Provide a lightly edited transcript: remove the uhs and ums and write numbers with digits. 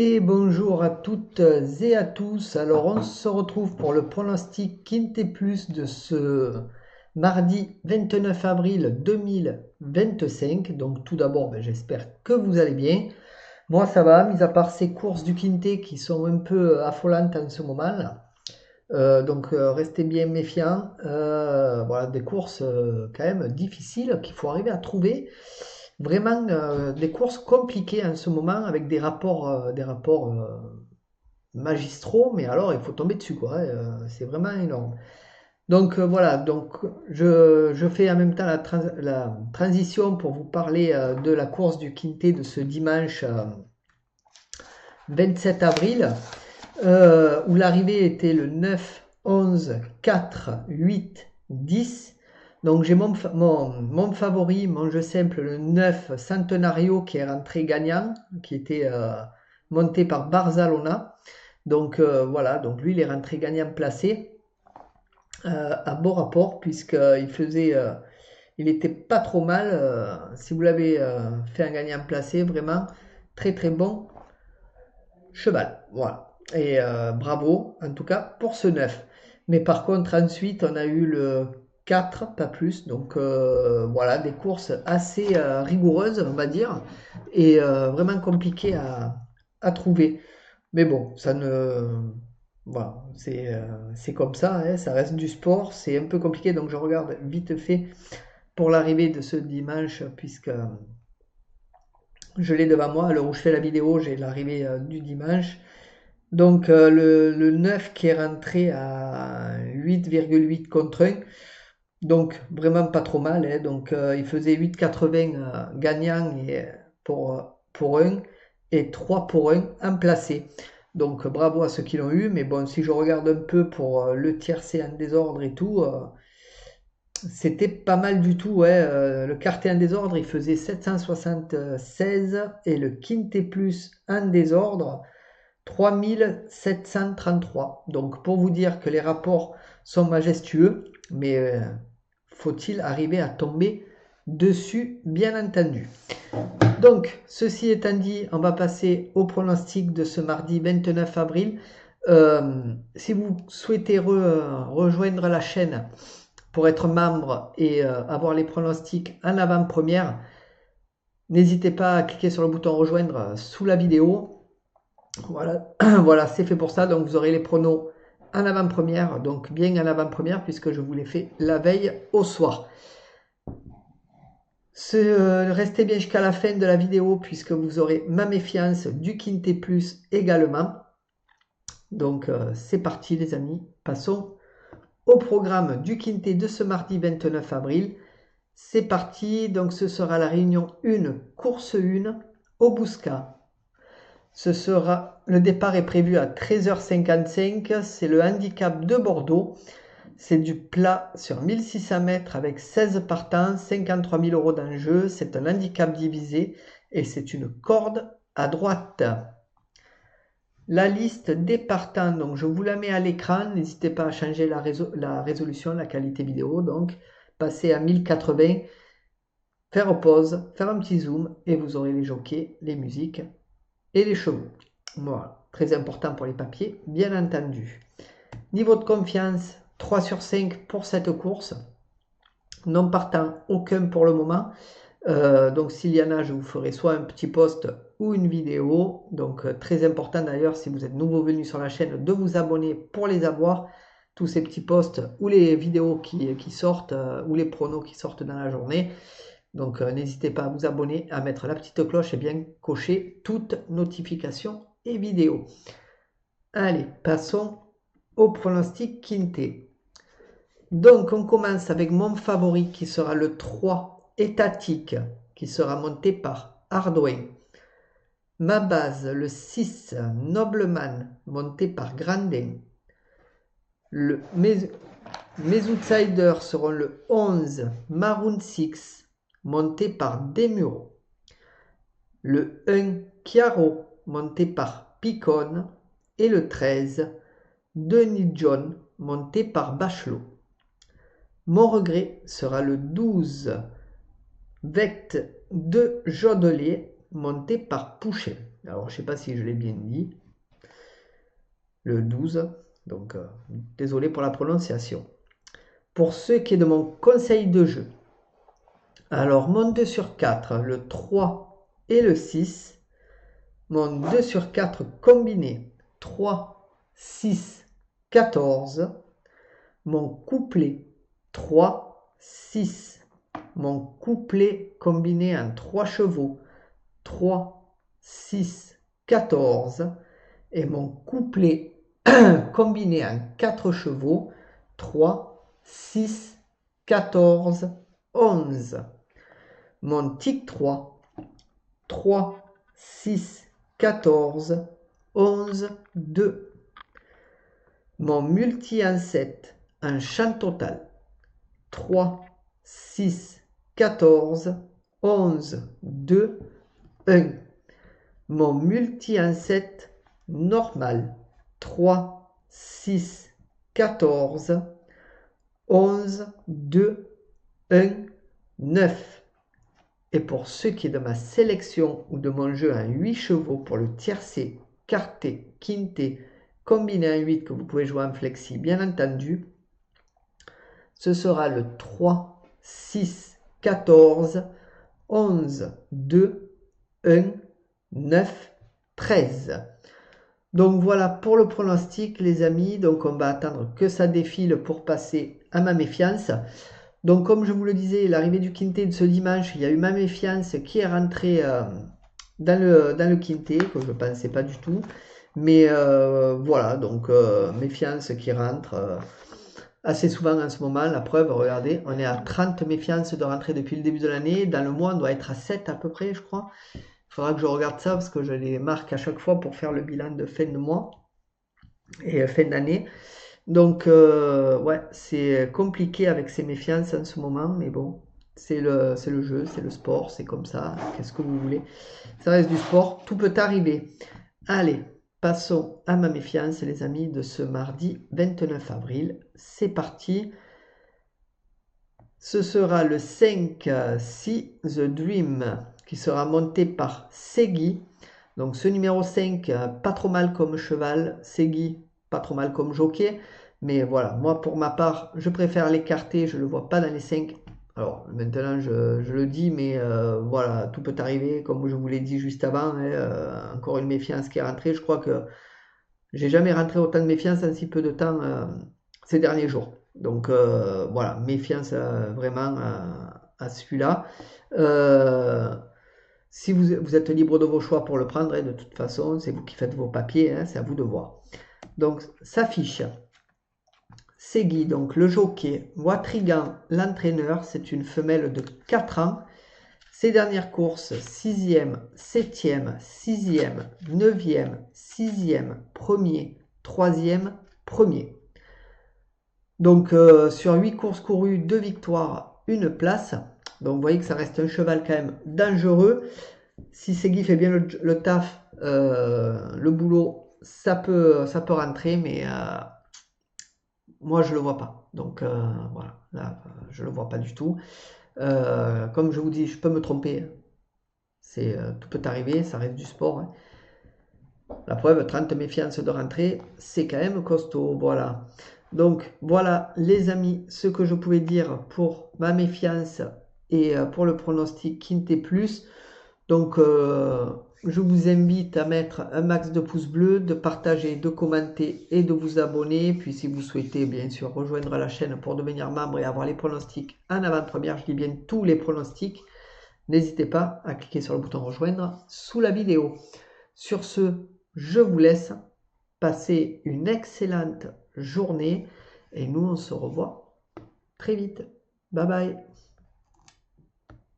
Et bonjour à toutes et à tous. Alors on se retrouve pour le pronostic Quintet Plus de ce mardi 29 avril 2025. Donc tout d'abord, j'espère que vous allez bien. Moi ça va, mis à part ces courses du Quintet qui sont un peu affolantes en ce moment là. Restez bien méfiants. Voilà, des courses quand même difficiles qu'il faut arriver à trouver. Vraiment des courses compliquées en ce moment avec des rapports magistraux, mais alors il faut tomber dessus quoi, hein, c'est vraiment énorme. Voilà, donc je fais en même temps la transition pour vous parler de la course du Quintet de ce dimanche 27 avril, où l'arrivée était le 9, 11, 4, 8, 10. Donc j'ai mon favori, mon jeu simple, le 9 Centenario qui est rentré gagnant, qui était monté par Barzalona. Voilà, donc lui il est rentré gagnant placé à beau rapport il était pas trop mal. Si vous l'avez fait un gagnant placé, vraiment très très bon cheval. Voilà. Et bravo en tout cas pour ce 9. Mais par contre ensuite on a eu le 4, pas plus. Voilà, des courses assez rigoureuses on va dire et vraiment compliquées à trouver. Mais bon, ça ne... Voilà, c'est comme ça, hein, ça reste du sport, c'est un peu compliqué, donc je regarde vite fait pour l'arrivée de ce dimanche, puisque je l'ai devant moi, à l'heure où je fais la vidéo, j'ai l'arrivée du dimanche. Le 9 qui est rentré à 8,8 contre 1, donc vraiment pas trop mal, hein, il faisait 8,80 gagnant pour 1 et 3 pour 1 en placé. Donc bravo à ceux qui l'ont eu, mais bon, si je regarde un peu pour le tiercé en désordre et tout, c'était pas mal du tout. Ouais, le quartier en désordre, il faisait 776 et le quintet plus en désordre, 3733. Donc pour vous dire que les rapports sont majestueux, mais faut-il arriver à tomber dessus, bien entendu. Donc, ceci étant dit, on va passer au pronostic de ce mardi 29 avril. Si vous souhaitez rejoindre la chaîne pour être membre et avoir les pronostics en avant-première, n'hésitez pas à cliquer sur le bouton rejoindre sous la vidéo. Voilà, voilà, c'est fait pour ça. Donc vous aurez les pronos en avant-première, donc bien en avant-première puisque je vous les fais la veille au soir. Restez bien jusqu'à la fin de la vidéo puisque vous aurez ma méfiance du Quintet Plus également. C'est parti les amis, passons au programme du Quintet de ce mardi 29 avril. C'est parti, donc ce sera la réunion 1, course 1, au Bouscat. Le départ est prévu à 13h55, c'est le handicap de Bordeaux. C'est du plat sur 1600 mètres avec 16 partants, 53 000 € d'enjeu. C'est un handicap divisé et c'est une corde à droite. La liste des partants, donc je vous la mets à l'écran. N'hésitez pas à changer la résolution, la qualité vidéo. Donc, passez à 1080, faire pause, faire un petit zoom et vous aurez les jockeys, les musiques et les chevaux. Voilà, très important pour les papiers, bien entendu. Niveau de confiance, 3 sur 5 pour cette course. Non partant, aucun pour le moment. Donc s'il y en a, je vous ferai soit un petit post ou une vidéo. Donc très important d'ailleurs, si vous êtes nouveau venu sur la chaîne, de vous abonner pour les avoir. Tous ces petits posts ou les vidéos qui sortent ou les pronos qui sortent dans la journée. Donc n'hésitez pas à vous abonner, à mettre la petite cloche et bien cocher toutes notifications et vidéos. Allez, passons au pronostic Quintet. Donc on commence avec mon favori qui sera le 3 étatique, qui sera monté par Hardway. Ma base, le 6 Nobleman, monté par Grandin. Mes outsiders seront le 11 Maroon 6, monté par Demuro. Le 1 Chiaro, monté par Picon. Et le 13 Denis John, monté par Bachelot. Mon regret sera le 12 Vect de Jodelet, monté par Pouchet. Alors, je sais pas si je l'ai bien dit. Le 12. Donc, désolé pour la prononciation. Pour ce qui est de mon conseil de jeu, alors mon 2 sur 4, le 3 et le 6, mon 2 sur 4 combiné, 3, 6, 14, mon couplet 3, 6, mon couplet combiné en 3 chevaux, 3, 6, 14, et mon couplet combiné en 4 chevaux, 3, 6, 14, 11. Mon tic 3, 3, 6, 14, 11, 2. Mon multi en 7, un chant total, 3, 6, 14, 11, 2, 1. Mon multi en 7 normal, 3, 6, 14, 11, 2, 1, 9. Et pour ce qui est de ma sélection ou de mon jeu en 8 chevaux pour le tiercé, quarté, quinté, combiné en 8 que vous pouvez jouer en flexi, bien entendu, ce sera le 3, 6, 14, 11, 2, 1, 9, 13. Donc voilà pour le pronostic les amis, donc on va attendre que ça défile pour passer à ma méfiance. Donc comme je vous le disais, l'arrivée du quintet de ce dimanche, il y a eu ma méfiance qui est rentrée dans le quintet, que je ne pensais pas du tout. Mais voilà, donc méfiance qui rentre assez souvent en ce moment. La preuve, regardez, on est à 30 méfiances de rentrée depuis le début de l'année. Dans le mois, on doit être à 7 à peu près, je crois. Il faudra que je regarde ça parce que je les marque à chaque fois pour faire le bilan de fin de mois et fin d'année. Donc, ouais, c'est compliqué avec ces méfiances en ce moment, mais bon, c'est le jeu, c'est le sport, c'est comme ça. Qu'est-ce que vous voulez? Ça reste du sport, tout peut arriver. Allez, passons à ma méfiance, les amis, de ce mardi 29 avril. C'est parti. Ce sera le 5 See the Dream qui sera monté par Segui. Donc ce numéro 5, pas trop mal comme cheval. Segui, pas trop mal comme jockey. Mais voilà, moi pour ma part, je préfère l'écarter. Je ne le vois pas dans les 5. Alors maintenant, je le dis, mais voilà, tout peut arriver. Comme je vous l'ai dit juste avant, hein, encore une méfiance qui est rentrée. Je crois que j'ai jamais rentré autant de méfiance en si peu de temps ces derniers jours. Donc voilà, méfiance vraiment à celui-là. Si vous êtes libre de vos choix pour le prendre, hein, de toute façon, c'est vous qui faites vos papiers, hein, c'est à vous de voir. Donc, s'affiche Segui, donc le jockey, Watrigan, l'entraîneur, c'est une femelle de 4 ans. Ses dernières courses, 6e, 7e, 6e, 9e, 6e, 1er, 3e, 1er. Donc sur 8 courses courues, 2 victoires, 1 place. Donc vous voyez que ça reste un cheval quand même dangereux. Si Segui fait bien le taf, le boulot, ça peut rentrer, mais moi je le vois pas. Donc voilà, là je le vois pas du tout. Comme je vous dis, je peux me tromper. Tout peut arriver, ça reste du sport. Hein. La preuve, 30 méfiances de rentrée, c'est quand même costaud. Voilà. Donc voilà les amis, ce que je pouvais dire pour ma méfiance et pour le pronostic Quintet Plus. Donc je vous invite à mettre un max de pouces bleus, de partager, de commenter et de vous abonner. Puis si vous souhaitez bien sûr rejoindre la chaîne pour devenir membre et avoir les pronostics en avant-première, je dis bien tous les pronostics, n'hésitez pas à cliquer sur le bouton rejoindre sous la vidéo. Sur ce, je vous laisse. Passez une excellente journée et nous on se revoit très vite. Bye bye.